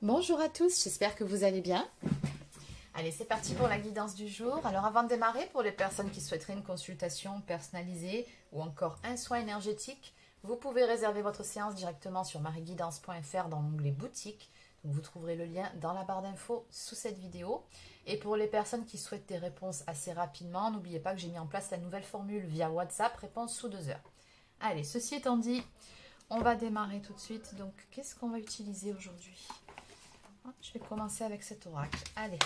Bonjour à tous, j'espère que vous allez bien. Allez, c'est parti pour la guidance du jour. Alors avant de démarrer, pour les personnes qui souhaiteraient une consultation personnalisée ou encore un soin énergétique, vous pouvez réserver votre séance directement sur marieguidance.fr dans l'onglet boutique. Donc vous trouverez le lien dans la barre d'infos sous cette vidéo. Et pour les personnes qui souhaitent des réponses assez rapidement, n'oubliez pas que j'ai mis en place la nouvelle formule via WhatsApp, réponse sous 2 heures. Allez, ceci étant dit, on va démarrer tout de suite. Donc qu'est-ce qu'on va utiliser aujourd'hui ? Je vais commencer avec cet oracle. Allez,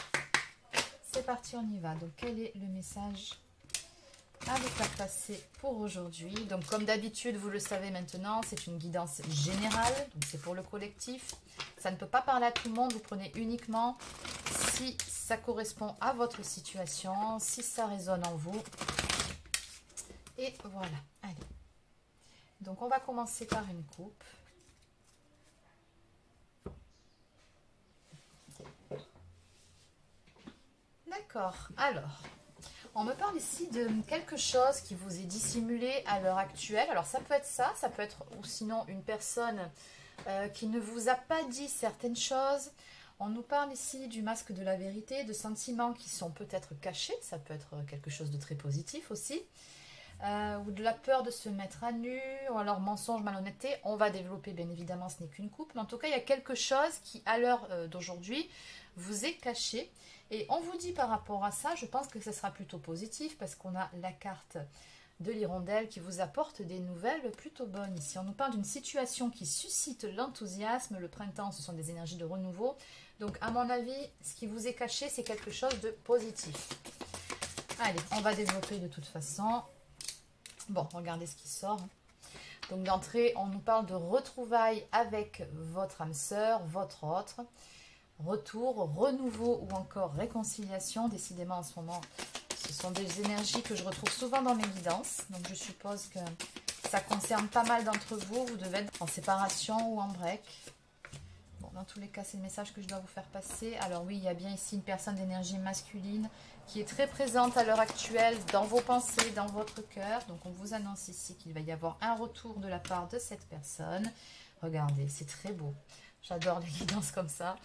c'est parti, on y va. Donc, quel est le message à vous faire passer pour aujourd'hui? Donc, comme d'habitude, vous le savez maintenant, c'est une guidance générale. Donc, c'est pour le collectif. Ça ne peut pas parler à tout le monde. Vous prenez uniquement si ça correspond à votre situation, si ça résonne en vous. Et voilà. Allez. Donc, on va commencer par une coupe. D'accord, alors, on me parle ici de quelque chose qui vous est dissimulé à l'heure actuelle. Alors ça peut être ça peut être ou sinon une personne qui ne vous a pas dit certaines choses. On nous parle ici du masque de la vérité, de sentiments qui sont peut-être cachés. Ça peut être quelque chose de très positif aussi. Ou de la peur de se mettre à nu, ou alors mensonge, malhonnêteté. On va développer, bien évidemment, ce n'est qu'une coupe. Mais en tout cas, il y a quelque chose qui, à l'heure d'aujourd'hui, vous est caché. Et on vous dit par rapport à ça, je pense que ce sera plutôt positif parce qu'on a la carte de l'hirondelle qui vous apporte des nouvelles plutôt bonnes. Ici, on nous parle d'une situation qui suscite l'enthousiasme. Le printemps, ce sont des énergies de renouveau. Donc, à mon avis, ce qui vous est caché, c'est quelque chose de positif. Allez, on va développer de toute façon. Bon, regardez ce qui sort. Donc, d'entrée, on nous parle de retrouvailles avec votre âme sœur, votre autre. Retour, renouveau ou encore réconciliation. Décidément, en ce moment, ce sont des énergies que je retrouve souvent dans mes guidances. Donc, je suppose que ça concerne pas mal d'entre vous. Vous devez être en séparation ou en break. Bon, dans tous les cas, c'est le message que je dois vous faire passer. Alors oui, il y a bien ici une personne d'énergie masculine qui est très présente à l'heure actuelle dans vos pensées, dans votre cœur. Donc, on vous annonce ici qu'il va y avoir un retour de la part de cette personne. Regardez, c'est très beau. J'adore les guidances comme ça,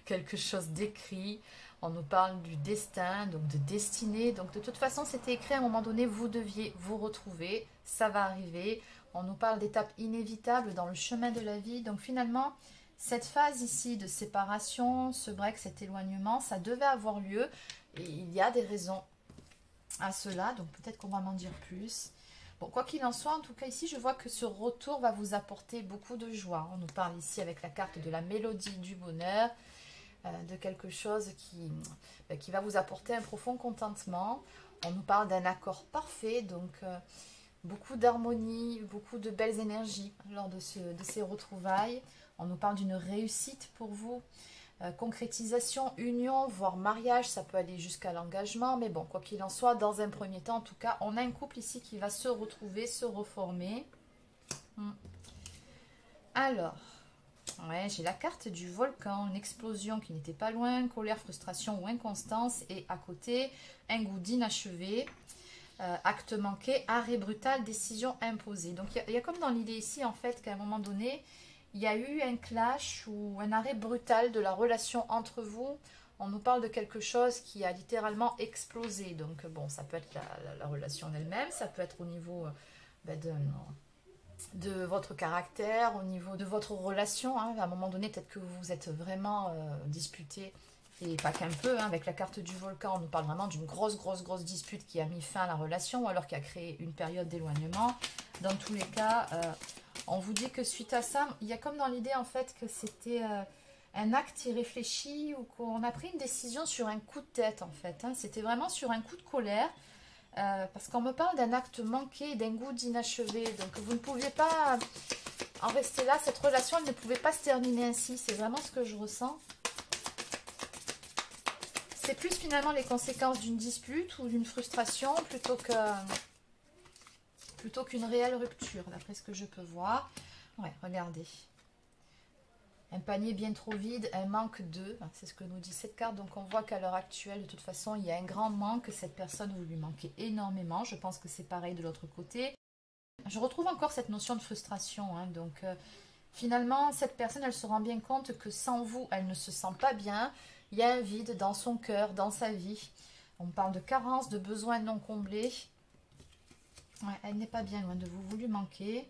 quelque chose d'écrit. On nous parle du destin, donc de destinée. Donc de toute façon, c'était écrit à un moment donné, vous deviez vous retrouver. Ça va arriver. On nous parle d'étapes inévitables dans le chemin de la vie. Donc finalement, cette phase ici de séparation, ce break, cet éloignement, ça devait avoir lieu. Et il y a des raisons à cela. Donc peut-être qu'on va m'en dire plus. Bon, quoi qu'il en soit, en tout cas ici, je vois que ce retour va vous apporter beaucoup de joie. On nous parle ici avec la carte de la mélodie du bonheur, de quelque chose qui va vous apporter un profond contentement. On nous parle d'un accord parfait, donc beaucoup d'harmonie, beaucoup de belles énergies lors de ces retrouvailles. On nous parle d'une réussite pour vous. Concrétisation, union, voire mariage, ça peut aller jusqu'à l'engagement, mais bon, quoi qu'il en soit, dans un premier temps, en tout cas, on a un couple ici qui va se retrouver, se reformer. Alors, ouais, j'ai la carte du volcan, une explosion qui n'était pas loin, colère, frustration ou inconstance, et à côté, un goût d'inachevé, acte manqué, arrêt brutal, décision imposée. Donc, il y a comme dans l'idée ici, en fait, qu'à un moment donné, il y a eu un clash ou un arrêt brutal de la relation entre vous. On nous parle de quelque chose qui a littéralement explosé. Donc bon, ça peut être la relation elle-même, ça peut être au niveau de votre caractère, au niveau de votre relation. Hein. À un moment donné, peut-être que vous vous êtes vraiment disputé, et pas qu'un peu. Hein. Avec la carte du volcan, on nous parle vraiment d'une grosse dispute qui a mis fin à la relation ou alors qui a créé une période d'éloignement. Dans tous les cas... on vous dit que suite à ça, il y a comme dans l'idée en fait que c'était un acte irréfléchi ou qu'on a pris une décision sur un coup de tête en fait. Hein. C'était vraiment sur un coup de colère parce qu'on me parle d'un acte manqué, d'un goût d'inachevé. Donc vous ne pouviez pas en rester là, cette relation elle ne pouvait pas se terminer ainsi. C'est vraiment ce que je ressens. C'est plus finalement les conséquences d'une dispute ou d'une frustration plutôt qu'une réelle rupture, d'après ce que je peux voir. Ouais, regardez. Un panier bien trop vide, un manque de, c'est ce que nous dit cette carte. Donc on voit qu'à l'heure actuelle, de toute façon, il y a un grand manque. Cette personne, vous lui manquez énormément. Je pense que c'est pareil de l'autre côté. Je retrouve encore cette notion de frustration. Hein, donc Finalement, cette personne, elle se rend bien compte que sans vous, elle ne se sent pas bien. Il y a un vide dans son cœur, dans sa vie. On parle de carence, de besoins non comblés. Ouais, elle n'est pas bien loin de vous, vous lui manquez.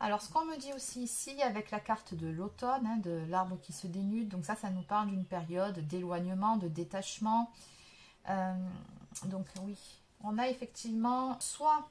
Alors, ce qu'on me dit aussi ici, avec la carte de l'automne, hein, de l'arbre qui se dénude, donc ça nous parle d'une période d'éloignement, de détachement. Donc oui, on a effectivement, soit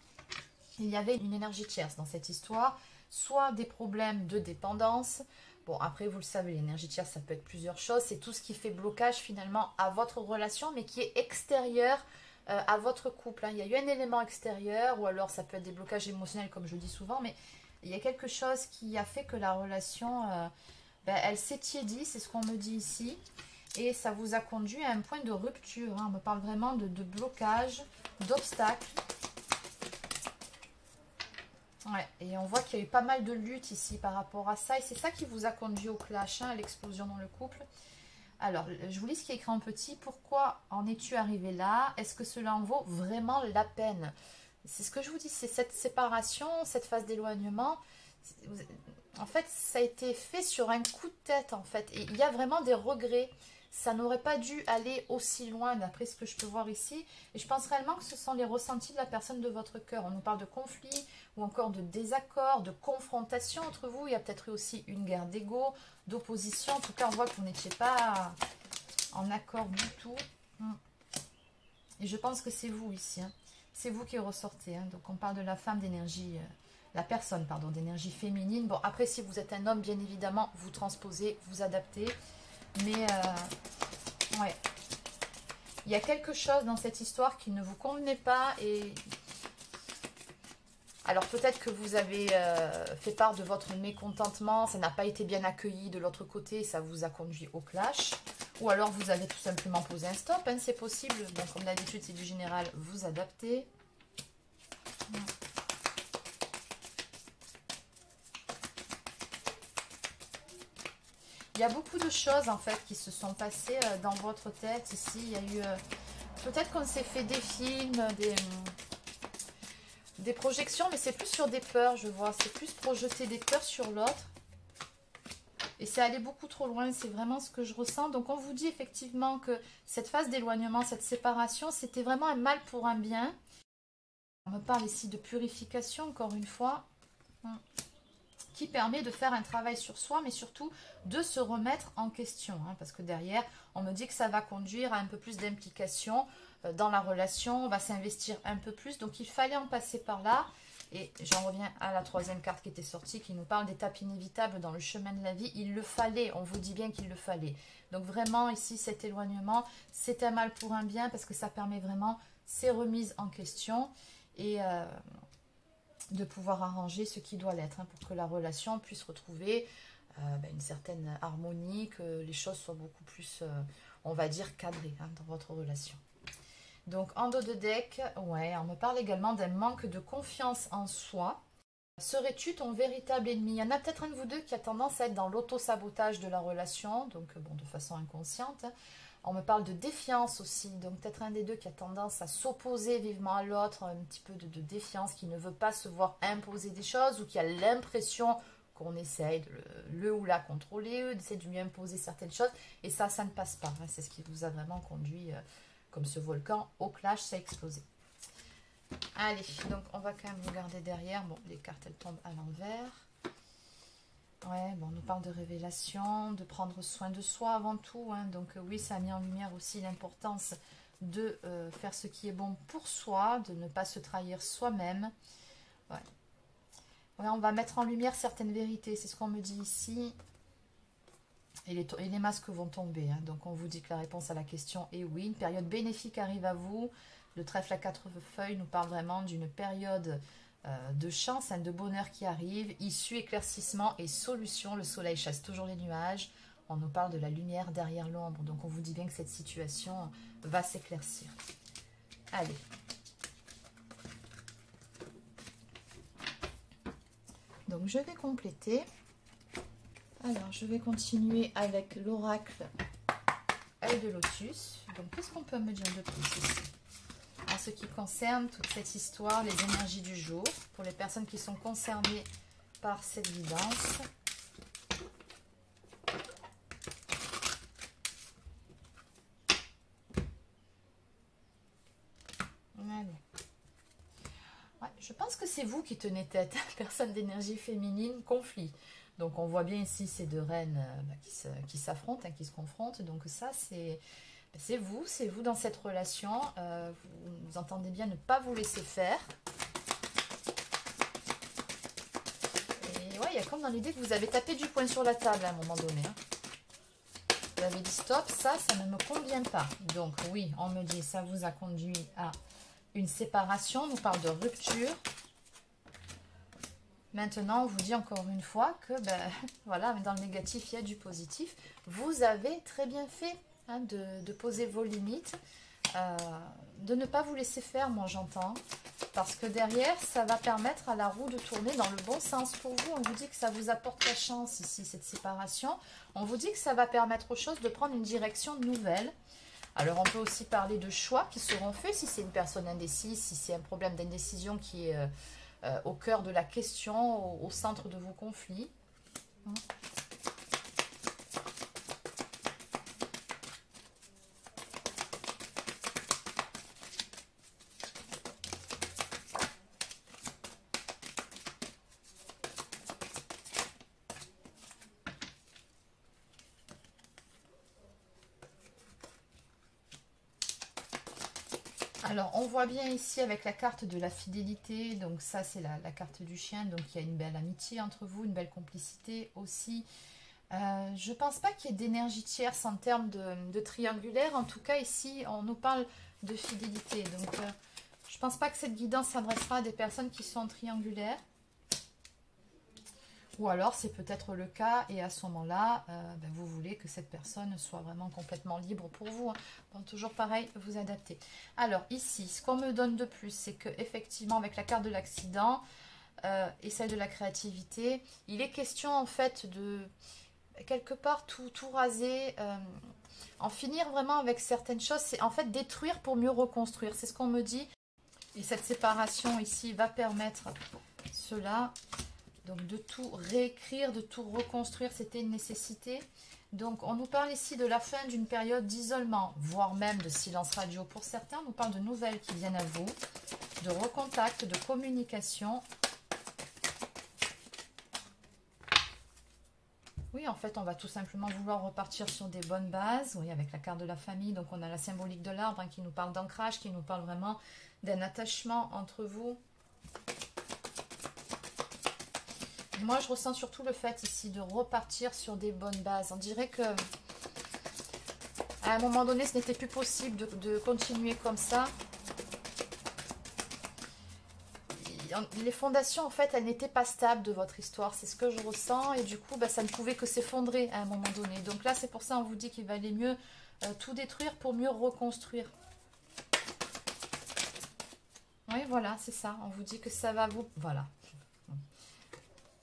il y avait une énergie tierce dans cette histoire, soit des problèmes de dépendance. Bon, après, vous le savez, l'énergie tierce, ça peut être plusieurs choses. C'est tout ce qui fait blocage finalement à votre relation, mais qui est extérieur à votre couple. Hein. Il y a eu un élément extérieur, ou alors ça peut être des blocages émotionnels, comme je dis souvent, mais il y a quelque chose qui a fait que la relation, elle s'est tiédie, c'est ce qu'on me dit ici. Et ça vous a conduit à un point de rupture. Hein. On me parle vraiment de blocage, d'obstacles. Ouais, et on voit qu'il y a eu pas mal de luttes ici par rapport à ça. Et c'est ça qui vous a conduit au clash, hein, à l'explosion dans le couple. Alors, je vous lis ce qui est écrit en petit. Pourquoi en es-tu arrivé là? Est-ce que cela en vaut vraiment la peine? C'est ce que je vous dis, c'est cette séparation, cette phase d'éloignement. En fait, ça a été fait sur un coup de tête, en fait. Et il y a vraiment des regrets. Ça n'aurait pas dû aller aussi loin, d'après ce que je peux voir ici. Et je pense réellement que ce sont les ressentis de la personne de votre cœur. On nous parle de conflit, ou encore de désaccord, de confrontation entre vous. Il y a peut-être eu aussi une guerre d'ego, d'opposition. En tout cas, on voit que vous n'étiez pas en accord du tout. Et je pense que c'est vous ici, hein. C'est vous qui ressortez. Hein. Donc, on parle de la femme d'énergie, la personne, pardon, d'énergie féminine. Bon, après, si vous êtes un homme, bien évidemment, vous transposez, vous adaptez. Mais, ouais. Il y a quelque chose dans cette histoire qui ne vous convenait pas. Et alors, peut-être que vous avez fait part de votre mécontentement. Ça n'a pas été bien accueilli de l'autre côté. Ça vous a conduit au clash. Ou alors vous avez tout simplement posé un stop, hein, c'est possible. Bon, comme d'habitude, c'est du général, vous adaptez. Il y a beaucoup de choses en fait qui se sont passées dans votre tête ici. Il y a eu peut-être qu'on s'est fait des films, des projections, mais c'est plus sur des peurs, je vois. C'est plus projeter des peurs sur l'autre. Et c'est allé beaucoup trop loin, c'est vraiment ce que je ressens. Donc on vous dit effectivement que cette phase d'éloignement, cette séparation, c'était vraiment un mal pour un bien. On me parle ici de purification, encore une fois, qui permet de faire un travail sur soi, mais surtout de se remettre en question. Hein, parce que derrière, on me dit que ça va conduire à un peu plus d'implication dans la relation, on va s'investir un peu plus. Donc il fallait en passer par là. Et j'en reviens à la troisième carte qui était sortie, qui nous parle d'étapes inévitables dans le chemin de la vie. Il le fallait, on vous dit bien qu'il le fallait. Donc vraiment ici, cet éloignement, c'est un mal pour un bien parce que ça permet vraiment ces remises en question et de pouvoir arranger ce qui doit l'être, hein, pour que la relation puisse retrouver une certaine harmonie, que les choses soient beaucoup plus, on va dire, cadrées, hein, dans votre relation. Donc, en dos de deck, ouais, on me parle également d'un manque de confiance en soi. Serais-tu ton véritable ennemi? Il y en a peut-être un de vous deux qui a tendance à être dans l'auto-sabotage de la relation, donc bon, de façon inconsciente. On me parle de défiance aussi, donc peut-être un des deux qui a tendance à s'opposer vivement à l'autre, un petit peu de défiance, qui ne veut pas se voir imposer des choses, ou qui a l'impression qu'on essaye de le ou la contrôler, d'essayer de lui imposer certaines choses, et ça ne passe pas. Hein, c'est ce qui vous a vraiment conduit... comme ce volcan, au clash, ça a explosé. Allez, donc on va quand même regarder derrière. Bon, les cartes, elles tombent à l'envers. Ouais, bon, on nous parle de révélation, de prendre soin de soi avant tout. Hein. Donc oui, ça a mis en lumière aussi l'importance de faire ce qui est bon pour soi, de ne pas se trahir soi-même. Ouais. Ouais, on va mettre en lumière certaines vérités, c'est ce qu'on me dit ici. Et les masques vont tomber. Hein. Donc, on vous dit que la réponse à la question est oui. Une période bénéfique arrive à vous. Le trèfle à 4 feuilles nous parle vraiment d'une période de chance, hein, de bonheur qui arrive. Issue, éclaircissement et solution. Le soleil chasse toujours les nuages. On nous parle de la lumière derrière l'ombre. Donc, on vous dit bien que cette situation va s'éclaircir. Allez. Donc, je vais compléter. Alors, je vais continuer avec l'oracle œil de lotus. Donc, qu'est-ce qu'on peut me dire de plus ici? En ce qui concerne toute cette histoire, les énergies du jour, pour les personnes qui sont concernées par cette guidance. Allez. Ouais, je pense que c'est vous qui tenez tête, personne d'énergie féminine, conflit. Donc on voit bien ici ces deux reines qui s'affrontent, qui se confrontent. Donc ça c'est vous dans cette relation. Vous entendez bien ne pas vous laisser faire. Et ouais, il y a comme dans l'idée que vous avez tapé du poing sur la table à un moment donné. Hein. Vous avez dit stop, ça ne me convient pas. Donc oui, on me dit ça vous a conduit à une séparation, on nous parle de rupture. Maintenant, on vous dit encore une fois que, voilà, dans le négatif, il y a du positif. Vous avez très bien fait hein, de poser vos limites, de ne pas vous laisser faire, moi j'entends. Parce que derrière, ça va permettre à la roue de tourner dans le bon sens pour vous. On vous dit que ça vous apporte la chance ici, cette séparation. On vous dit que ça va permettre aux choses de prendre une direction nouvelle. Alors, on peut aussi parler de choix qui seront faits si c'est une personne indécise, si c'est un problème d'indécision qui est au cœur de la question, au centre de vos conflits. Alors, on voit bien ici avec la carte de la fidélité, donc ça c'est la carte du chien, donc il y a une belle amitié entre vous, une belle complicité aussi. Je ne pense pas qu'il y ait d'énergie tierce en termes de triangulaire, en tout cas ici on nous parle de fidélité, donc je ne pense pas que cette guidance s'adressera à des personnes qui sont triangulaires. Ou alors c'est peut-être le cas et à ce moment-là, vous voulez que cette personne soit vraiment complètement libre pour vous. Hein. Donc toujours pareil, vous adaptez. Alors ici, ce qu'on me donne de plus, c'est que effectivement avec la carte de l'accident et celle de la créativité, il est question en fait de quelque part tout raser, en finir vraiment avec certaines choses. C'est en fait détruire pour mieux reconstruire. C'est ce qu'on me dit. Et cette séparation ici va permettre cela. Donc de tout réécrire, de tout reconstruire, c'était une nécessité. Donc on nous parle ici de la fin d'une période d'isolement, voire même de silence radio pour certains. On nous parle de nouvelles qui viennent à vous, de recontact, de communication. Oui, en fait, on va tout simplement vouloir repartir sur des bonnes bases. Oui, avec la carte de la famille, donc on a la symbolique de l'arbre qui nous parle d'ancrage, qui nous parle vraiment d'un attachement entre vous. Moi, je ressens surtout le fait ici de repartir sur des bonnes bases. On dirait que à un moment donné, ce n'était plus possible de continuer comme ça. Les fondations, en fait, elles n'étaient pas stables de votre histoire. C'est ce que je ressens. Et du coup, ça ne pouvait que s'effondrer à un moment donné. Donc là, c'est pour ça qu'on vous dit qu'il valait mieux tout détruire pour mieux reconstruire. Oui, voilà, c'est ça. On vous dit que ça va vous... Voilà.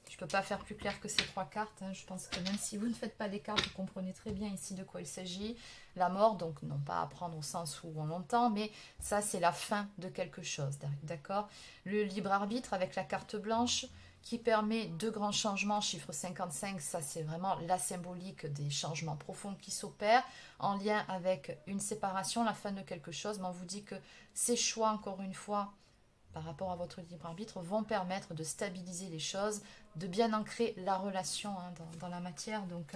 Je ne peux pas faire plus clair que ces trois cartes. Hein. Je pense que même si vous ne faites pas les cartes, vous comprenez très bien ici de quoi il s'agit. La mort, donc non pas à prendre au sens où on l'entend, mais ça c'est la fin de quelque chose. D'accord? Le libre arbitre avec la carte blanche qui permet de grands changements. Chiffre 55, ça c'est vraiment la symbolique des changements profonds qui s'opèrent en lien avec une séparation, la fin de quelque chose. Mais on vous dit que ces choix, encore une fois, par rapport à votre libre arbitre, vont permettre de stabiliser les choses, de bien ancrer la relation dans la matière. Donc,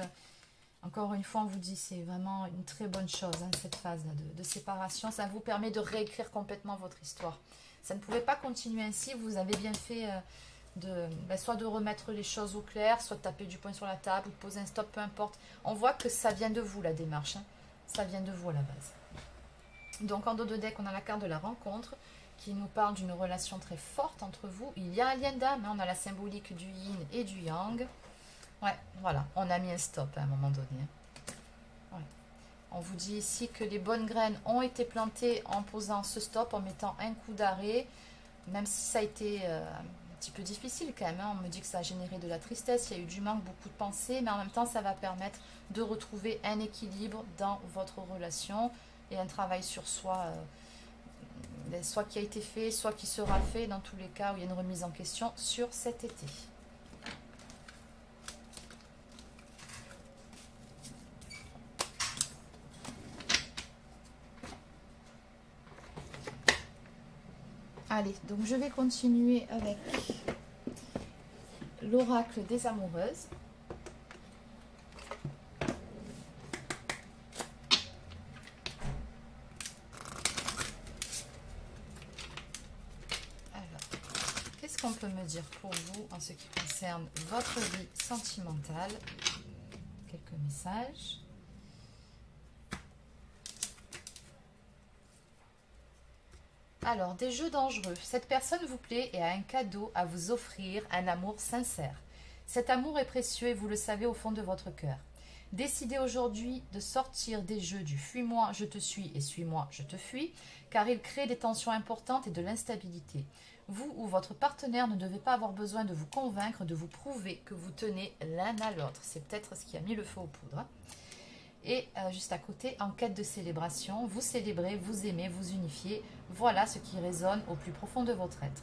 encore une fois, on vous dit, c'est vraiment une très bonne chose, cette phase-là de séparation. Ça vous permet de réécrire complètement votre histoire. Ça ne pouvait pas continuer ainsi. Vous avez bien fait soit de remettre les choses au clair, soit de taper du poing sur la table, ou de poser un stop, peu importe. On voit que ça vient de vous, la démarche. Hein. Ça vient de vous à la base. Donc, en dos de deck, on a la carte de la rencontre, qui nous parle d'une relation très forte entre vous. Il y a un lien d'âme, on a la symbolique du yin et du yang. Ouais, voilà, on a mis un stop à un moment donné. Ouais. On vous dit ici que les bonnes graines ont été plantées en posant ce stop, en mettant un coup d'arrêt, même si ça a été petit peu difficile quand même, hein. On me dit que ça a généré de la tristesse, il y a eu du manque, beaucoup de pensées, mais en même temps ça va permettre de retrouver un équilibre dans votre relation et un travail sur soi, soit qui a été fait, soit qui sera fait, dans tous les cas où il y a une remise en question sur cet été. Allez, donc je vais continuer avec l'oracle des amoureuses. Alors, qu'est-ce qu'on peut me dire pour vous en ce qui concerne votre vie sentimentale? Quelques messages. Alors, des jeux dangereux. Cette personne vous plaît et a un cadeau à vous offrir, un amour sincère. Cet amour est précieux et vous le savez au fond de votre cœur. Décidez aujourd'hui de sortir des jeux du fuis-moi, je te suis et suis-moi, je te fuis, car il crée des tensions importantes et de l'instabilité. Vous ou votre partenaire ne devez pas avoir besoin de vous convaincre, de vous prouver que vous tenez l'un à l'autre. C'est peut-être ce qui a mis le feu aux poudres. Et juste à côté, en quête de célébration, vous célébrez, vous aimez, vous unifiez. Voilà ce qui résonne au plus profond de votre être.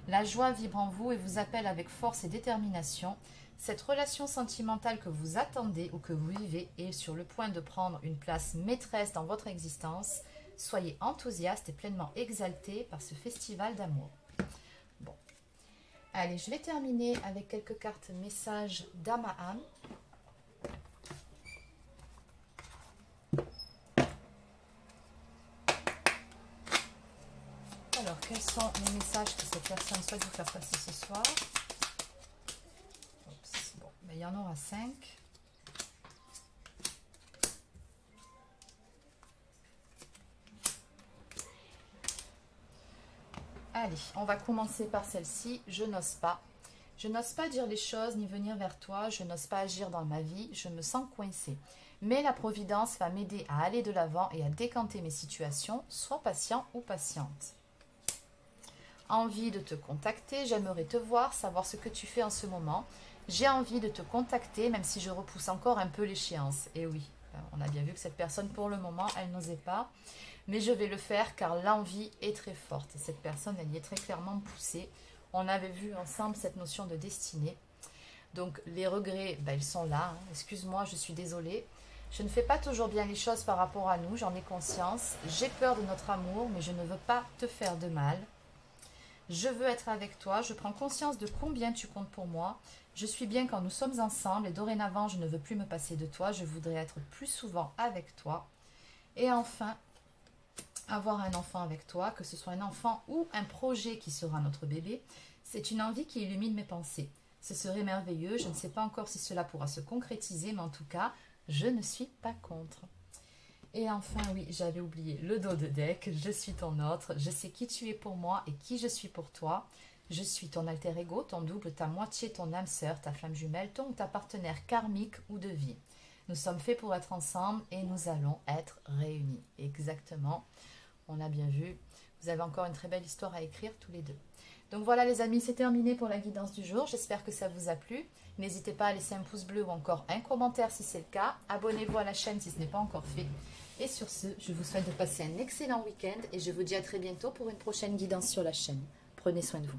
La joie vibre en vous et vous appelle avec force et détermination. Cette relation sentimentale que vous attendez ou que vous vivez est sur le point de prendre une place maîtresse dans votre existence. Soyez enthousiaste et pleinement exalté par ce festival d'amour. Bon, allez, je vais terminer avec quelques cartes messages d'âme à âme. Alors, quels sont les messages que cette personne souhaite vous faire passer ce soir? Oups, bon, ben, il y en aura 5. Allez, on va commencer par celle-ci. Je n'ose pas. Je n'ose pas dire les choses ni venir vers toi. Je n'ose pas agir dans ma vie. Je me sens coincée. Mais la Providence va m'aider à aller de l'avant et à décanter mes situations. Sois patient ou patiente. Envie de te contacter, j'aimerais te voir, savoir ce que tu fais en ce moment. J'ai envie de te contacter, même si je repousse encore un peu l'échéance. Et oui, on a bien vu que cette personne, pour le moment, elle n'osait pas. Mais je vais le faire car l'envie est très forte. Et cette personne, elle y est très clairement poussée. On avait vu ensemble cette notion de destinée. Donc les regrets, ben, ils sont là. Hein. Excuse-moi, je suis désolée. Je ne fais pas toujours bien les choses par rapport à nous, j'en ai conscience. J'ai peur de notre amour, mais je ne veux pas te faire de mal. Je veux être avec toi, je prends conscience de combien tu comptes pour moi. Je suis bien quand nous sommes ensemble et dorénavant, je ne veux plus me passer de toi. Je voudrais être plus souvent avec toi. Et enfin, avoir un enfant avec toi, que ce soit un enfant ou un projet qui sera notre bébé, c'est une envie qui illumine mes pensées. Ce serait merveilleux, je ne sais pas encore si cela pourra se concrétiser, mais en tout cas, je ne suis pas contre. Et enfin, oui, j'avais oublié le dos de deck. Je suis ton autre. Je sais qui tu es pour moi et qui je suis pour toi. Je suis ton alter ego, ton double, ta moitié, ton âme sœur, ta flamme jumelle, ton ou ta partenaire karmique ou de vie. Nous sommes faits pour être ensemble et nous allons être réunis. Exactement. On a bien vu. Vous avez encore une très belle histoire à écrire tous les deux. Donc voilà les amis, c'est terminé pour la guidance du jour. J'espère que ça vous a plu. N'hésitez pas à laisser un pouce bleu ou encore un commentaire si c'est le cas. Abonnez-vous à la chaîne si ce n'est pas encore fait. Et sur ce, je vous souhaite de passer un excellent week-end et je vous dis à très bientôt pour une prochaine guidance sur la chaîne. Prenez soin de vous.